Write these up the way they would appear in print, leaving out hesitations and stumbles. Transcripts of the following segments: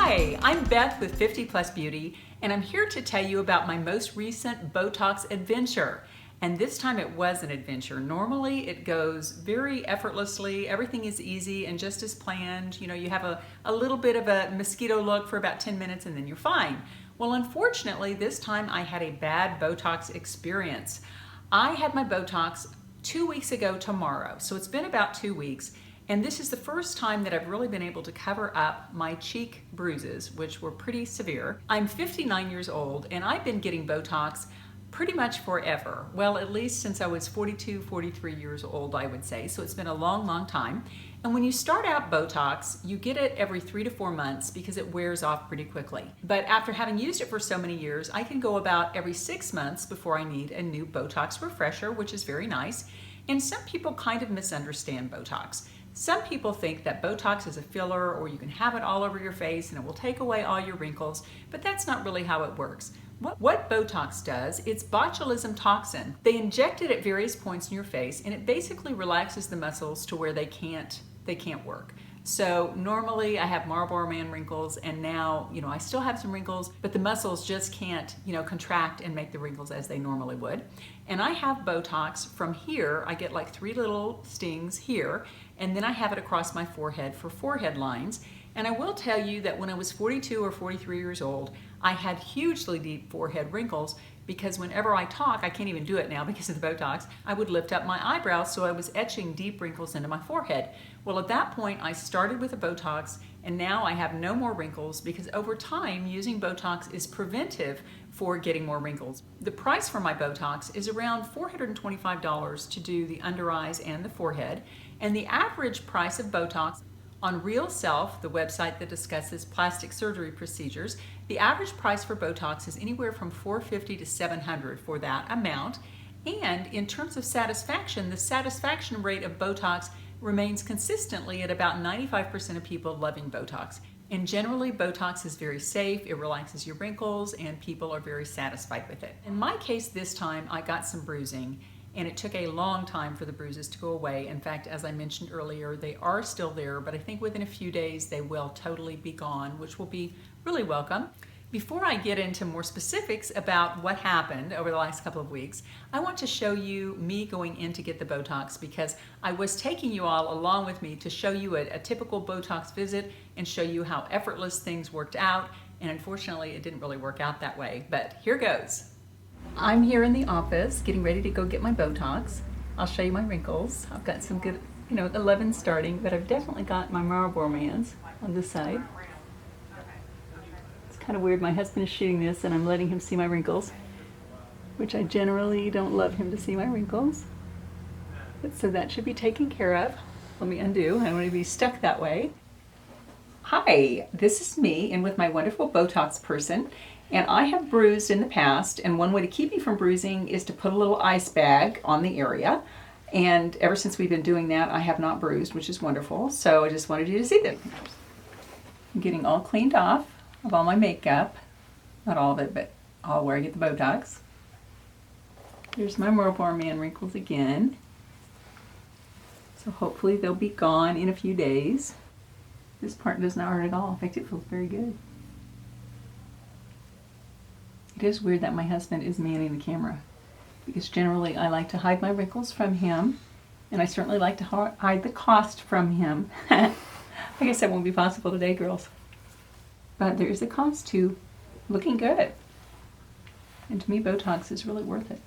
Hi, I'm Beth with 50 Plus Beauty, and I'm here to tell you about my most recent Botox adventure. And this time it was an adventure. Normally it goes very effortlessly, everything is easy and just as planned. You know, you have a little bit of a mosquito look for about 10 minutes and then you're fine. Well, unfortunately, this time I had a bad Botox experience. I had my Botox 2 weeks ago tomorrow, so it's been about 2 weeks. And this is the first time that I've really been able to cover up my cheek bruises, which were pretty severe. I'm 59 years old and I've been getting Botox pretty much forever. Well, at least since I was 42, 43 years old, I would say. So it's been a long, long time. And when you start out Botox, you get it every 3 to 4 months because it wears off pretty quickly. But after having used it for so many years, I can go about every 6 months before I need a new Botox refresher, which is very nice. And some people kind of misunderstand Botox. Some people think that Botox is a filler or you can have it all over your face and it will take away all your wrinkles, but that's not really how it works. What Botox does, it's botulism toxin. They inject it at various points in your face and it basically relaxes the muscles to where they can't work. So normally I have Marlboro Man wrinkles and now, I still have some wrinkles, but the muscles just can't, contract and make the wrinkles as they normally would. And I have Botox from here. I get like 3 little stings here, and then I have it across my forehead for forehead lines. And I will tell you that when I was 42 or 43 years old, I had hugely deep forehead wrinkles because whenever I talk, I can't even do it now because of the Botox, I would lift up my eyebrows, so I was etching deep wrinkles into my forehead. Well, at that point, I started with a Botox, and now I have no more wrinkles because over time, using Botox is preventive for getting more wrinkles. The price for my Botox is around $425 to do the under eyes and the forehead, and the average price of Botox on Real Self, the website that discusses plastic surgery procedures, the average price for Botox is anywhere from $450 to $700 for that amount. And in terms of satisfaction, the satisfaction rate of Botox remains consistently at about 95% of people loving Botox. And generally, Botox is very safe, it relaxes your wrinkles, and people are very satisfied with it. In my case this time, I got some bruising, and it took a long time for the bruises to go away. In fact, as I mentioned earlier, they are still there, but I think within a few days they will totally be gone, which will be really welcome. Before I get into more specifics about what happened over the last couple of weeks, I want to show you me going in to get the Botox because I was taking you all along with me to show you a typical Botox visit and show you how effortless things worked out. And unfortunately, it didn't really work out that way, but here goes. I'm here in the office getting ready to go get my Botox. I'll show you my wrinkles. I've got some good, 11 starting, but I've definitely got my Marlboro Mans on this side. It's kind of weird. My husband is shooting this and I'm letting him see my wrinkles, which I generally don't love him to see my wrinkles. But so that should be taken care of. Let me undo. I don't want to be stuck that way. Hi, this is me and with my wonderful Botox person. And I have bruised in the past, and one way to keep me from bruising is to put a little ice bag on the area. And ever since we've been doing that, I have not bruised, which is wonderful. So I just wanted you to see that. I'm getting all cleaned off of all my makeup. Not all of it, but all where I get the Botox. Here's my Marlboro Man wrinkles again. So hopefully they'll be gone in a few days. This part does not hurt at all. In fact, it feels very good. It is weird that my husband is manning the camera because generally I like to hide my wrinkles from him, and I certainly like to hide the cost from him. I guess that won't be possible today, girls. But there is a cost to looking good. And to me, Botox is really worth it.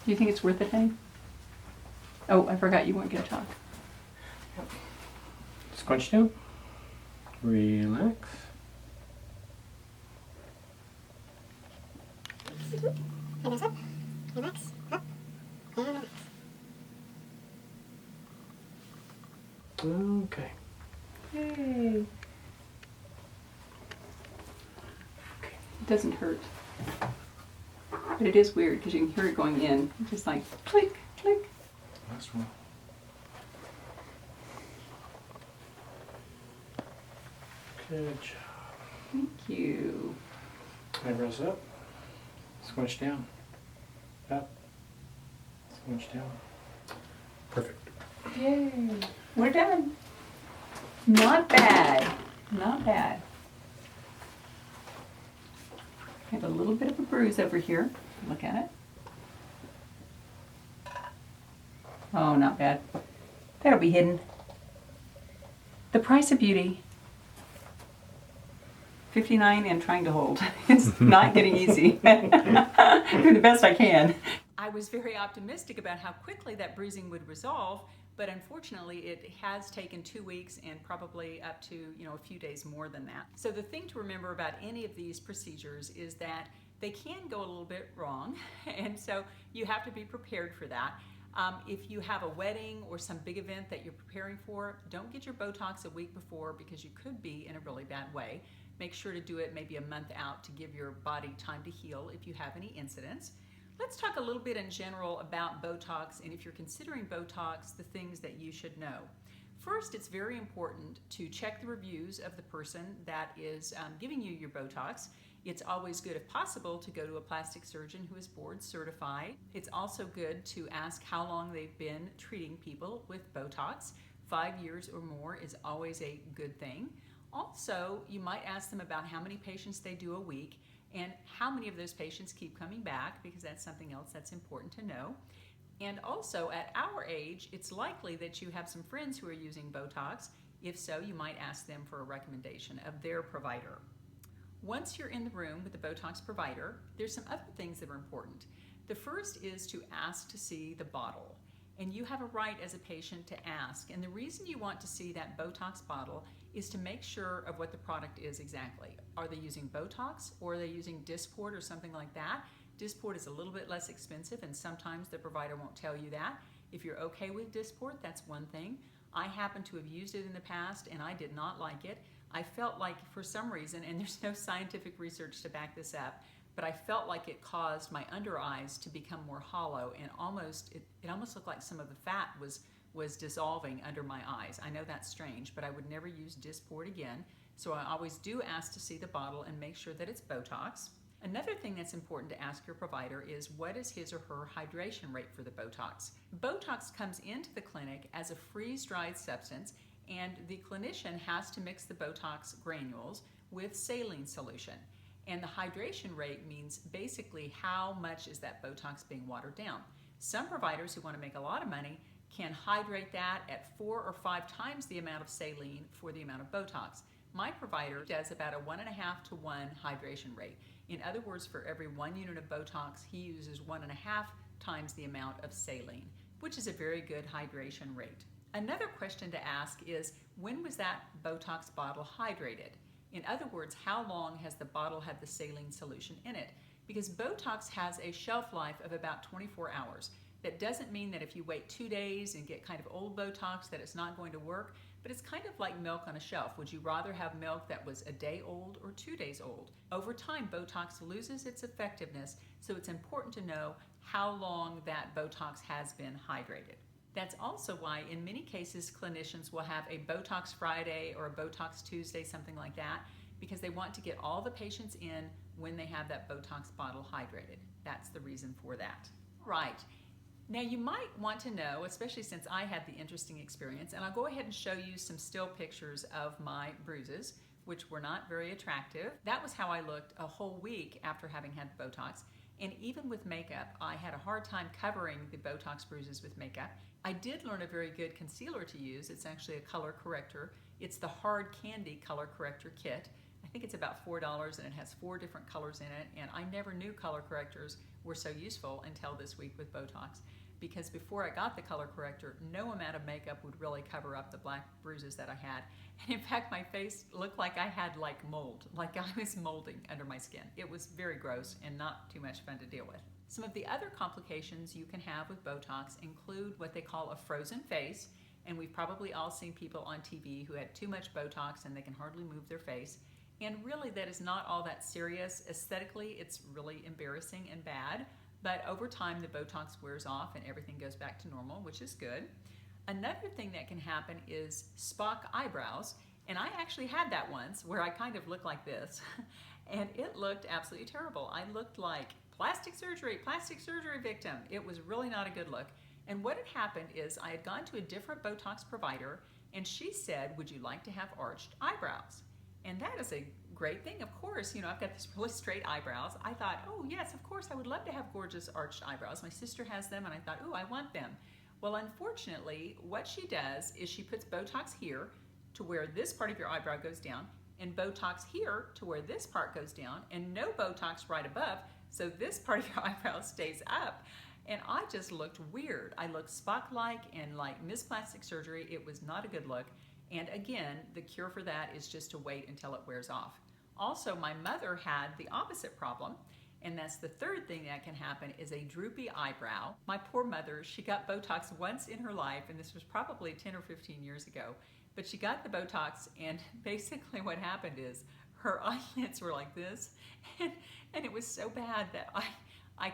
Do you think it's worth it, honey? Oh, I forgot you weren't going to talk. Scrunch down. Relax. Hands up, relax, up, and relax. Okay. Yay. Okay. It doesn't hurt. But it is weird because you can hear it going in. It's just like click, click. Last one. Good job. Thank you. Eyebrows up. Squinch down. Up. Squinch down. Perfect. Yay. We're done. Not bad, not bad. I have a little bit of a bruise over here. Look at it. Oh, not bad. That'll be hidden. The price of beauty. $59 and trying to hold. It's not getting easy. Do the best I can. I was very optimistic about how quickly that bruising would resolve, but unfortunately it has taken 2 weeks and probably up to a few days more than that. So the thing to remember about any of these procedures is that they can go a little bit wrong, and so you have to be prepared for that. If you have a wedding or some big event that you're preparing for, don't get your Botox a week before because you could be in a really bad way. Make sure to do it maybe a month out to give your body time to heal if you have any incidents. Let's talk a little bit in general about Botox, and if you're considering Botox, the things that you should know. First, it's very important to check the reviews of the person that is giving you your Botox. It's always good, if possible, to go to a plastic surgeon who is board certified. It's also good to ask how long they've been treating people with Botox. 5 years or more is always a good thing. Also, you might ask them about how many patients they do a week and how many of those patients keep coming back, because that's something else that's important to know. And also, at our age, it's likely that you have some friends who are using Botox. If so, you might ask them for a recommendation of their provider. Once you're in the room with the Botox provider, there's some other things that are important. The first is to ask to see the bottle. And you have a right as a patient to ask. And the reason you want to see that Botox bottle is to make sure of what the product is exactly. Are they using Botox, or are they using Dysport or something like that? Dysport is a little bit less expensive, and sometimes the provider won't tell you that. If you're okay with Dysport, that's one thing. I happen to have used it in the past and I did not like it. I felt like, for some reason, and there's no scientific research to back this up, but I felt like it caused my under eyes to become more hollow, and it almost looked like some of the fat was dissolving under my eyes. I know that's strange, but I would never use Dysport again. So I always do ask to see the bottle and make sure that it's Botox. Another thing that's important to ask your provider is, what is his or her hydration rate for the Botox? Botox comes into the clinic as a freeze-dried substance, and the clinician has to mix the Botox granules with saline solution. And the hydration rate means basically how much is that Botox being watered down. Some providers who want to make a lot of money can hydrate that at 4 or 5 times the amount of saline for the amount of Botox. My provider does about a 1.5 to 1 hydration rate. In other words, for every 1 unit of Botox, he uses 1.5 times the amount of saline, which is a very good hydration rate. Another question to ask is, when was that Botox bottle hydrated? In other words, how long has the bottle had the saline solution in it? Because Botox has a shelf life of about 24 hours. That doesn't mean that if you wait 2 days and get kind of old Botox that it's not going to work, but it's kind of like milk on a shelf. Would you rather have milk that was a day old or 2 days old? Over time, Botox loses its effectiveness, so it's important to know how long that Botox has been hydrated. That's also why in many cases clinicians will have a Botox Friday or a Botox Tuesday, something like that, because they want to get all the patients in when they have that Botox bottle hydrated. That's the reason for that. Right. Now you might want to know, especially since I had the interesting experience, and I'll go ahead and show you some still pictures of my bruises, which were not very attractive. That was how I looked a whole week after having had Botox. And even with makeup, I had a hard time covering the Botox bruises with makeup. I did learn a very good concealer to use. It's actually a color corrector. It's the Hard Candy Color Corrector Kit. I think it's about $4 and it has 4 different colors in it. And I never knew color correctors were so useful until this week with Botox. Because before I got the color corrector, no amount of makeup would really cover up the black bruises that I had. And in fact, my face looked like I had like mold, like I was molding under my skin. It was very gross and not too much fun to deal with. Some of the other complications you can have with Botox include what they call a frozen face. And we've probably all seen people on TV who had too much Botox and they can hardly move their face. And really that is not all that serious. Aesthetically, it's really embarrassing and bad. But over time, the Botox wears off and everything goes back to normal, which is good. Another thing that can happen is Spock Eyebrows. And I actually had that once where I kind of looked like this. And it looked absolutely terrible. I looked like plastic surgery victim. It was really not a good look. And what had happened is I had gone to a different Botox provider and she said, would you like to have arched eyebrows? And that is a great thing. Of course, you know, I've got this really straight eyebrows. I thought, oh yes, of course, I would love to have gorgeous arched eyebrows. My sister has them, and I thought, oh, I want them. Well, unfortunately, what she does is she puts Botox here to where this part of your eyebrow goes down, and Botox here to where this part goes down, and no Botox right above, so this part of your eyebrow stays up. And I just looked weird. I looked Spock-like and like Miss Plastic Surgery. It was not a good look. And again, the cure for that is just to wait until it wears off. Also, my mother had the opposite problem, and that's the third thing that can happen is a droopy eyebrow. My poor mother, she got Botox once in her life, and this was probably 10 or 15 years ago, but she got the Botox, and basically what happened is her eyelids were like this, and it was so bad that I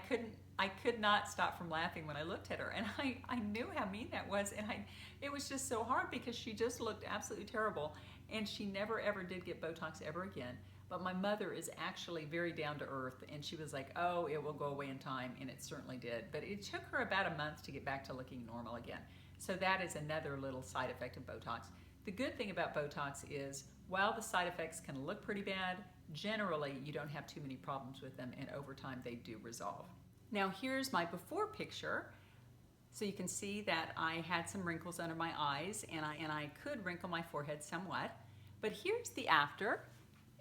could not stop from laughing when I looked at her, and I knew how mean that was, and it was just so hard because she just looked absolutely terrible, and she never ever did get Botox ever again. But my mother is actually very down to earth, and she was like, oh, it will go away in time, and it certainly did. But it took her about a month to get back to looking normal again. So that is another little side effect of Botox. The good thing about Botox is, while the side effects can look pretty bad, generally you don't have too many problems with them, and over time they do resolve. Now here's my before picture. So you can see that I had some wrinkles under my eyes, and I could wrinkle my forehead somewhat. But here's the after,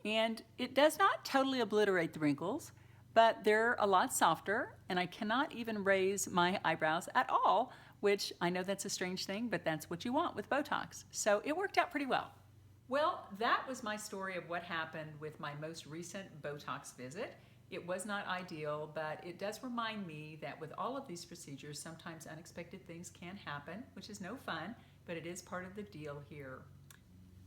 and it does not totally obliterate the wrinkles, but they're a lot softer, and I cannot even raise my eyebrows at all, which I know that's a strange thing, but that's what you want with Botox. So it worked out pretty well. Well, that was my story of what happened with my most recent Botox visit. It was not ideal, but it does remind me that with all of these procedures, sometimes unexpected things can happen, which is no fun, but it is part of the deal here.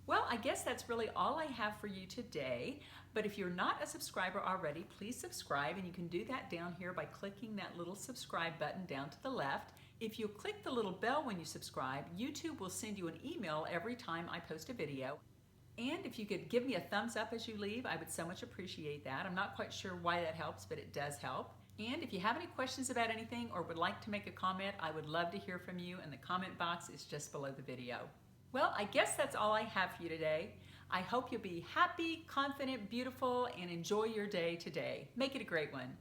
Well, I guess that's really all I have for you today, but if you're not a subscriber already, please subscribe, and you can do that down here by clicking that little subscribe button down to the left. If you click the little bell when you subscribe, YouTube will send you an email every time I post a video. And if you could give me a thumbs up as you leave, I would so much appreciate that. I'm not quite sure why that helps, but it does help. And if you have any questions about anything or would like to make a comment, I would love to hear from you, and the comment box is just below the video. Well, I guess that's all I have for you today. I hope you'll be happy, confident, beautiful, and enjoy your day today. Make it a great one.